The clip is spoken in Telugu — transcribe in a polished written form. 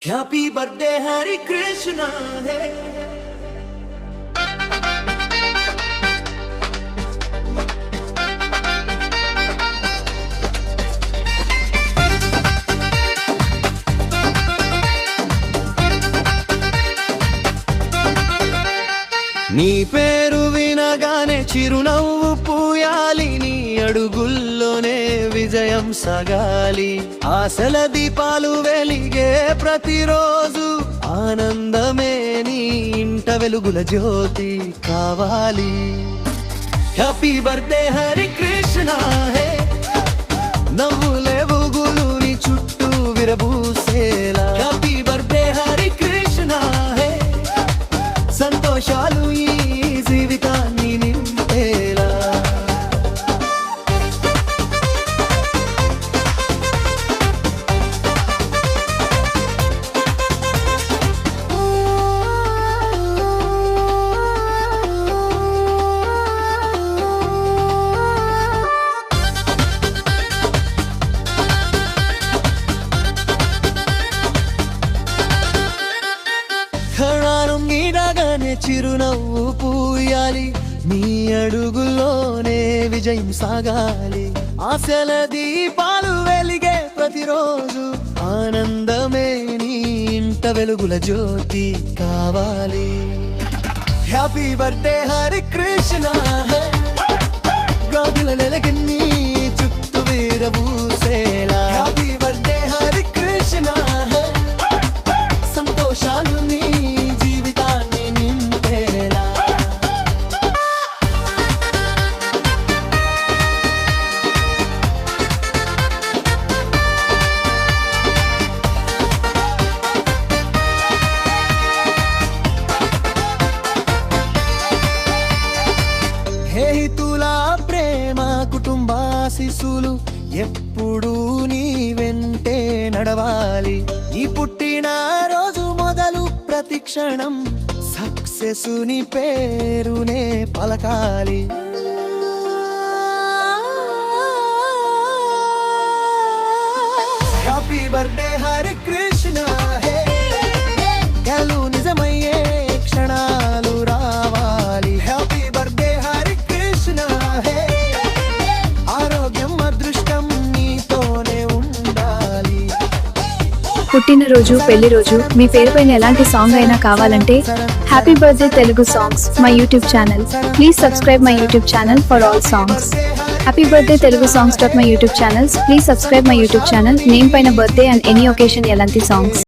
హ్యాపీ బర్త్డే హరి కృష్ణ హే నీ పేరు వినగానే చిరునవ్వు పూయాలి, నీ అడుగుల్లోనే విజయం సాగాలి. ఆశల దీపాలు వెలిగే ప్రతిరోజు, ఆనందమే నీ ఇంట వెలుగుల జ్యోతి కావాలి. హ్యాపీ బర్త్డే హరి కృష్ణ హే, నవ్వులే బుగులు నీ చుట్టూ విరబూసేలా. హ్యాపీ బర్త్డే హరి కృష్ణ హే, సంతోషాలు ఈ జీవితాన్ని నింపేలా. కణానం నీడగానే చిరునవ్వు పూయాలి, నీ అడుగుల్లోనే విజయం సాగాలి. ఆశల దీపాలు వెలిగే ప్రతిరోజు, ఆనందమే నీ ఇంట వెలుగుల జ్యోతి కావాలి. హ్యాపీ బర్త్డే హరి కృష్ణ హే, గాజుల నెలగన్ని చుట్టూ వీరబూసేలా. హ్యాపీ బర్త్డే హరి కృష్ణ హే, సంతోషాలు నీ జీవితాన్ని నింపేలా. స్నేహితుల ప్రేమ కుటుంబాశీస్సులు ఎప్పుడూ నీ వెంటే నడవాలి. నీ పుట్టిన రోజు మొదలు ప్రతి క్షణం సక్సెస్ నీ పేరునే పలకాలి. హ్యాపీ బర్త్డే హరి కృష్ణ హే, కలు నిజమయ్యే క్షణాలు రావాలి. హ్యాపీ బర్త్డే హరి కృష్ణ హే, ఆరోగ్యం అదృష్టం నీతోనే ఉండాలి. పుట్టినరోజు, పెళ్లి రోజు, మీ పేరు పైన ఎలాంటి సాంగ్ అయినా కావాలంటే happy birthday Telugu songs my YouTube channel. Please subscribe my YouTube channel for all songs. Happy birthday Telugu songs dot my YouTube channels. Please subscribe my YouTube channel. Name పైన బర్త్డే అండ్ ఎనీ ఒకేషన్ ఎలాంటి సాంగ్స్.